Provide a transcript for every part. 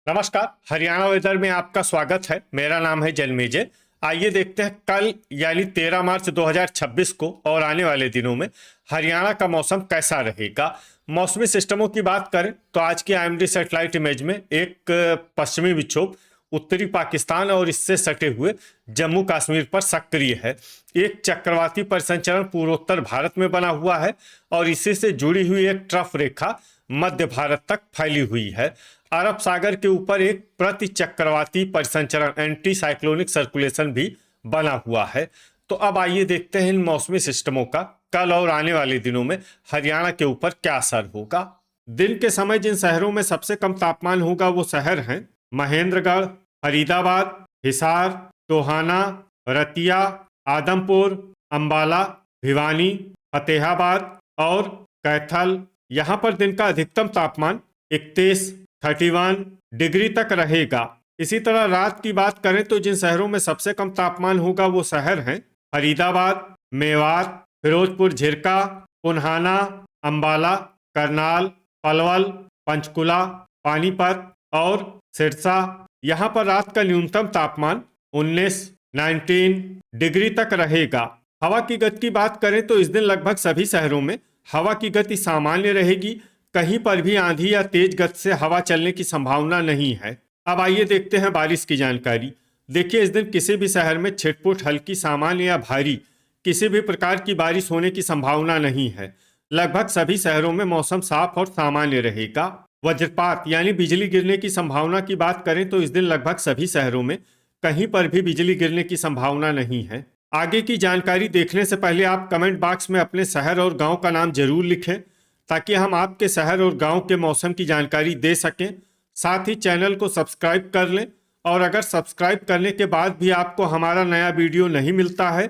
नमस्कार। हरियाणा वेदर में आपका स्वागत है। मेरा नाम है जन्मेजय। आइए देखते हैं कल यानी 13 मार्च 2026 को और आने वाले दिनों में हरियाणा का मौसम कैसा रहेगा। मौसमी सिस्टमों की बात करें तो आज की आईएमडी सैटेलाइट इमेज में एक पश्चिमी विक्षोभ उत्तरी पाकिस्तान और इससे सटे हुए जम्मू कश्मीर पर सक्रिय है। एक चक्रवाती परिसंचरण पूर्वोत्तर भारत में बना हुआ है और इसी से जुड़ी हुई एक ट्रफ रेखा मध्य भारत तक फैली हुई है। अरब सागर के ऊपर एक प्रति चक्रवाती परिसंचरण एंटी साइक्लोनिक सर्कुलेशन भी बना हुआ है। तो अब आइए देखते हैं इन मौसमी सिस्टमों का कल और आने वाले दिनों में हरियाणा के ऊपर क्या असर होगा। दिन के समय जिन शहरों में सबसे कम तापमान होगा वो शहर हैं महेंद्रगढ़, फरीदाबाद, हिसार, टोहाना, रतिया, आदमपुर, अंबाला, भिवानी, फतेहाबाद और कैथल। यहाँ पर दिन का अधिकतम तापमान 31 डिग्री तक रहेगा। इसी तरह रात की बात करें तो जिन शहरों में सबसे कम तापमान होगा वो शहर हैं फरीदाबाद, मेवात, फिरोजपुर झिरका, पुन्हाना, अंबाला, करनाल, पलवल, पंचकुला, पानीपत और सिरसा। यहाँ पर रात का न्यूनतम तापमान 19 डिग्री तक रहेगा। हवा की गति की बात करें तो इस दिन लगभग सभी शहरों में हवा की गति सामान्य रहेगी। कहीं पर भी आंधी या तेज गति से हवा चलने की संभावना नहीं है। अब आइए देखते हैं बारिश की जानकारी। देखिए, इस दिन किसी भी शहर में छिटपुट हल्की, सामान्य या भारी किसी भी प्रकार की बारिश होने की संभावना नहीं है। लगभग सभी शहरों में मौसम साफ और सामान्य रहेगा। वज्रपात यानी बिजली गिरने की संभावना की बात करें तो इस दिन लगभग सभी शहरों में कहीं पर भी बिजली गिरने की संभावना नहीं है। आगे की जानकारी देखने से पहले आप कमेंट बॉक्स में अपने शहर और गांव का नाम जरूर लिखें ताकि हम आपके शहर और गांव के मौसम की जानकारी दे सकें। साथ ही चैनल को सब्सक्राइब कर लें और अगर सब्सक्राइब करने के बाद भी आपको हमारा नया वीडियो नहीं मिलता है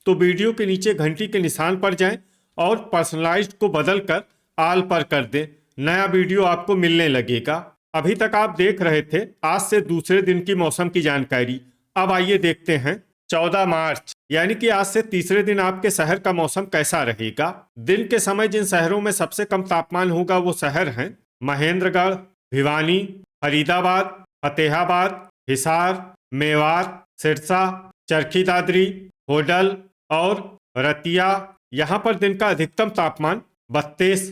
तो वीडियो के नीचे घंटी के निशान पर जाएं और पर्सनलाइज्ड को बदलकर ऑल पर कर दें। नया वीडियो आपको मिलने लगेगा। अभी तक आप देख रहे थे आज से दूसरे दिन की मौसम की जानकारी। अब आइए देखते हैं 14 मार्च यानी कि आज से तीसरे दिन आपके शहर का मौसम कैसा रहेगा। दिन के समय जिन शहरों में सबसे कम तापमान होगा वो शहर हैं महेंद्रगढ़, भिवानी, फरीदाबाद, फतेहाबाद, हिसार, मेवात, सिरसा, चरखी दादरी, होडल और रतिया। यहाँ पर दिन का अधिकतम तापमान 32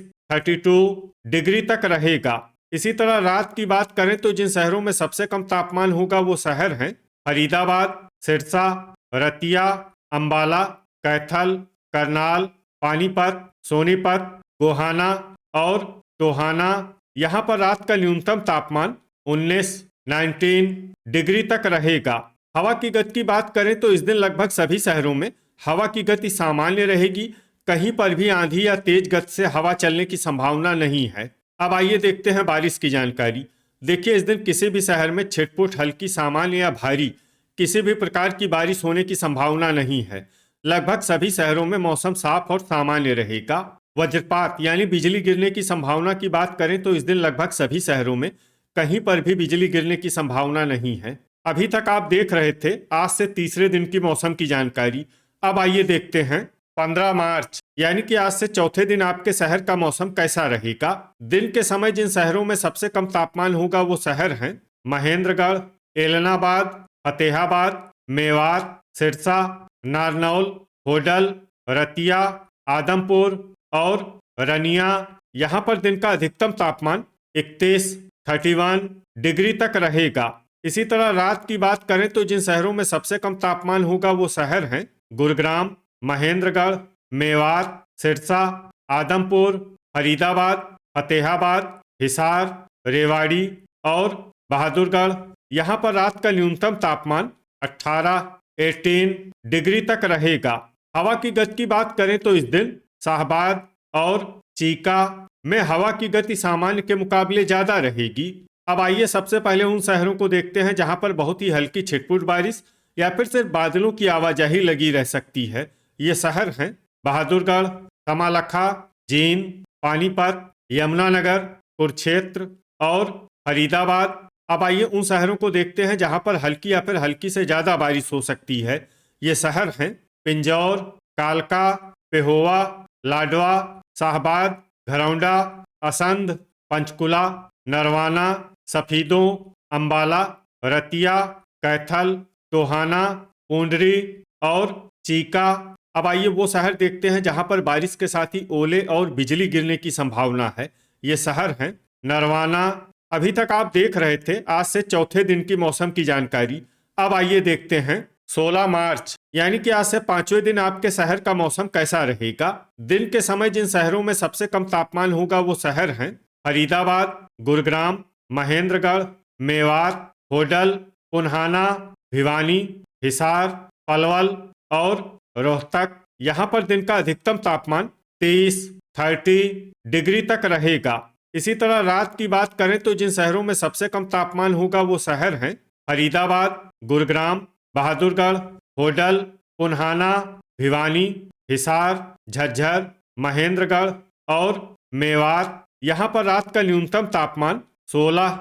डिग्री तक रहेगा। इसी तरह रात की बात करें तो जिन शहरों में सबसे कम तापमान होगा वो शहर हैं फरीदाबाद, सिरसा, रतिया, अंबाला, कैथल, करनाल, पानीपत, सोनीपत, गोहाना और टोहाना। यहाँ पर रात का न्यूनतम तापमान 19 डिग्री तक रहेगा। हवा की गति की बात करें तो इस दिन लगभग सभी शहरों में हवा की गति सामान्य रहेगी। कहीं पर भी आंधी या तेज गति से हवा चलने की संभावना नहीं है। अब आइए देखते हैं बारिश की जानकारी। देखिए, इस दिन किसी भी शहर में छिटपुट हल्की, सामान्य या भारी किसी भी प्रकार की बारिश होने की संभावना नहीं है। लगभग सभी शहरों में मौसम साफ और सामान्य रहेगा। वज्रपात यानी बिजली गिरने की संभावना की बात करें तो इस दिन लगभग सभी शहरों में कहीं पर भी बिजली गिरने की संभावना नहीं है। अभी तक आप देख रहे थे आज से तीसरे दिन की मौसम की जानकारी। अब आइए देखते हैं 15 मार्च यानी कि आज से चौथे दिन आपके शहर का मौसम कैसा रहेगा। दिन के समय जिन शहरों में सबसे कम तापमान होगा वो शहर हैं महेंद्रगढ़, एलनाबाद, फतेहाबाद, मेवात, सिरसा, नारनौल, होडल, रतिया, आदमपुर और रनिया। यहाँ पर दिन का अधिकतम तापमान 31 डिग्री तक रहेगा। इसी तरह रात की बात करें तो जिन शहरों में सबसे कम तापमान होगा वो शहर हैं गुरुग्राम, महेंद्रगढ़, मेवात, सिरसा, आदमपुर, फरीदाबाद, फतेहाबाद, हिसार, रेवाड़ी और बहादुरगढ़। यहाँ पर रात का न्यूनतम तापमान 18 डिग्री तक रहेगा। हवा की गति की बात करें तो इस दिन शाहबाद और चीका में हवा की गति सामान्य के मुकाबले ज्यादा रहेगी। अब आइए सबसे पहले उन शहरों को देखते हैं जहां पर बहुत ही हल्की छिटपुट बारिश या फिर सिर्फ बादलों की आवाजाही लगी रह सकती है। ये शहर हैं बहादुरगढ़, कमालखा, जींद, पानीपत, यमुनानगर, कुरुक्षेत्र और फरीदाबाद। अब आइए उन शहरों को देखते हैं जहां पर हल्की या फिर हल्की से ज्यादा बारिश हो सकती है। ये शहर हैं पिंजौर, कालका, पेहोवा, लाडवा, शाहबाद, घरौंडा, असंध, पंचकुला, नरवाना, सफीदों, अंबाला, रतिया, कैथल, टोहाना, पुंडरी और चीका। अब आइए वो शहर देखते हैं जहां पर बारिश के साथ ही ओले और बिजली गिरने की संभावना है। ये शहर हैं नरवाना। अभी तक आप देख रहे थे आज से चौथे दिन की मौसम की जानकारी। अब आइए देखते हैं 16 मार्च यानी कि आज से पांचवें दिन आपके शहर का मौसम कैसा रहेगा। दिन के समय जिन शहरों में सबसे कम तापमान होगा वो शहर हैं फरीदाबाद, गुरुग्राम, महेंद्रगढ़, मेवात, होडल, पुन्हाना, भिवानी, हिसार, पलवल और रोहतक। यहाँ पर दिन का अधिकतम तापमान 30 डिग्री तक रहेगा। इसी तरह रात की बात करें तो जिन शहरों में सबसे कम तापमान होगा वो शहर हैं फरीदाबाद, गुरुग्राम, बहादुरगढ़, होडल, पुन्हाना, भिवानी, हिसार, झज्जर, महेंद्रगढ़ और मेवात। यहाँ पर रात का न्यूनतम तापमान 16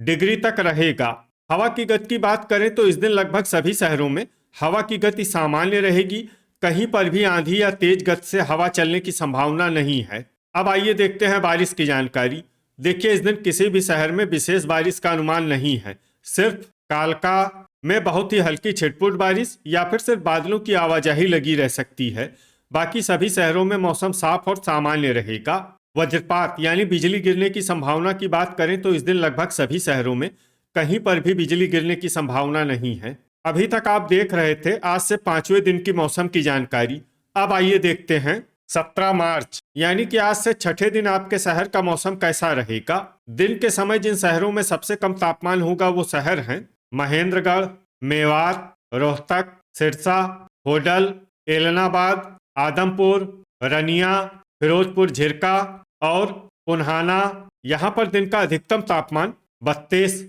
डिग्री तक रहेगा। हवा की गति की बात करें तो इस दिन लगभग सभी शहरों में हवा की गति सामान्य रहेगी। कहीं पर भी आंधी या तेज गति से हवा चलने की संभावना नहीं है। अब आइए देखते हैं बारिश की जानकारी। देखिए इस दिन किसी भी शहर में विशेष बारिश का अनुमान नहीं है। सिर्फ कालका में बहुत ही हल्की छिटपुट बारिश या फिर सिर्फ बादलों की आवाजाही लगी रह सकती है। बाकी सभी शहरों में मौसम साफ और सामान्य रहेगा। वज्रपात यानी बिजली गिरने की संभावना की बात करें तो इस दिन लगभग सभी शहरों में कहीं पर भी बिजली गिरने की संभावना नहीं है। अभी तक आप देख रहे थे आज से पांचवें दिन की मौसम की जानकारी। अब आइए देखते हैं 17 मार्च यानी कि आज से छठे दिन आपके शहर का मौसम कैसा रहेगा। दिन के समय जिन शहरों में सबसे कम तापमान होगा वो शहर हैं महेंद्रगढ़, मेवात, रोहतक, सिरसा, होडल, एलनाबाद, आदमपुर, रनिया, फिरोजपुर झिरका और पुन्हाना। यहाँ पर दिन का अधिकतम तापमान 32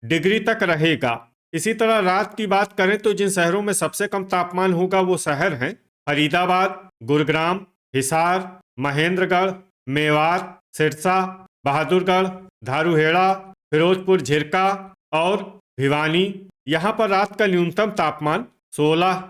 डिग्री तक रहेगा। इसी तरह रात की बात करें तो जिन शहरों में सबसे कम तापमान होगा वो शहर हैं फरीदाबाद, गुरुग्राम, हिसार, महेंद्रगढ़, मेवात, सिरसा, बहादुरगढ़, धारूहेड़ा, फिरोजपुर झिरका और भिवानी। यहाँ पर रात का न्यूनतम तापमान 16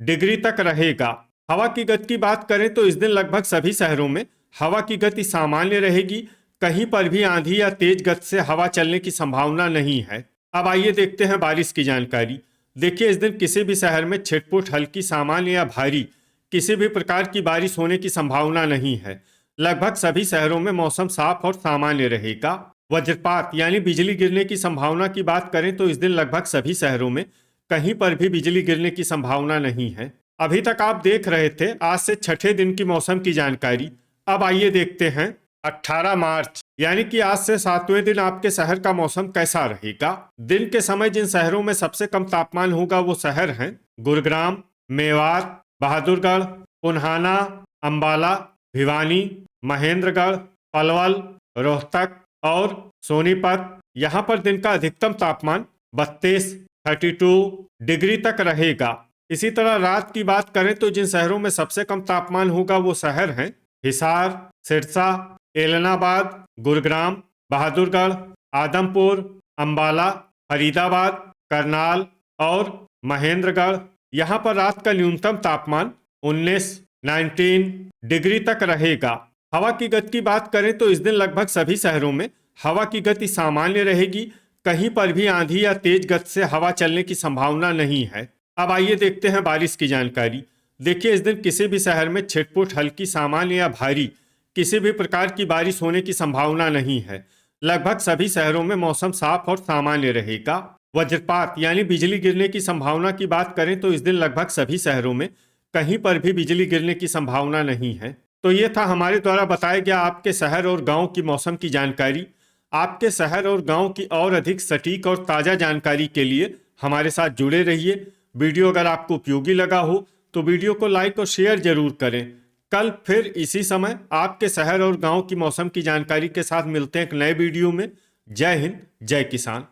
डिग्री तक रहेगा। हवा की गति की बात करें तो इस दिन लगभग सभी शहरों में हवा की गति सामान्य रहेगी। कहीं पर भी आंधी या तेज गति से हवा चलने की संभावना नहीं है। अब आइए देखते हैं बारिश की जानकारी। देखिए इस दिन किसी भी शहर में छिटपुट हल्की, सामान्य या भारी किसी भी प्रकार की बारिश होने की संभावना नहीं है। लगभग सभी शहरों में मौसम साफ और सामान्य रहेगा। वज्रपात यानी बिजली गिरने की संभावना की बात करें तो इस दिन लगभग सभी शहरों में कहीं पर भी बिजली गिरने की संभावना नहीं है। अभी तक आप देख रहे थे आज से छठे दिन की मौसम की जानकारी। अब आइए देखते हैं 18 मार्च यानी कि आज से सातवें दिन आपके शहर का मौसम कैसा रहेगा। दिन के समय जिन शहरों में सबसे कम तापमान होगा वो शहर हैं गुरुग्राम, मेवात, बहादुरगढ़, पुन्हाना, अंबाला, भिवानी, महेंद्रगढ़, पलवल, रोहतक और सोनीपत। यहाँ पर दिन का अधिकतम तापमान 32 डिग्री तक रहेगा। इसी तरह रात की बात करें तो जिन शहरों में सबसे कम तापमान होगा वो शहर हैं हिसार, सिरसा, एलनाबाद, गुरुग्राम, बहादुरगढ़, आदमपुर, अंबाला, फरीदाबाद, करनाल और महेंद्रगढ़। यहाँ पर रात का न्यूनतम तापमान 19 डिग्री तक रहेगा। हवा की गति की बात करें तो इस दिन लगभग सभी शहरों में हवा की गति सामान्य रहेगी। कहीं पर भी आंधी या तेज गति से हवा चलने की संभावना नहीं है। अब आइए देखते हैं बारिश की जानकारी। देखिए इस दिन किसी भी शहर में छिटपुट हल्की, सामान्य या भारी किसी भी प्रकार की बारिश होने की संभावना नहीं है। लगभग सभी शहरों में मौसम साफ और सामान्य रहेगा। वज्रपात यानी बिजली गिरने की संभावना की बात करें तो इस दिन लगभग सभी शहरों में कहीं पर भी बिजली गिरने की संभावना नहीं है। तो ये था हमारे द्वारा बताया गया आपके शहर और गांव की मौसम की जानकारी। आपके शहर और गांव की और अधिक सटीक और ताज़ा जानकारी के लिए हमारे साथ जुड़े रहिए। वीडियो अगर आपको उपयोगी लगा हो तो वीडियो को लाइक और शेयर जरूर करें। कल फिर इसी समय आपके शहर और गांव की मौसम की जानकारी के साथ मिलते हैं एक नए वीडियो में। जय हिंद, जय किसान।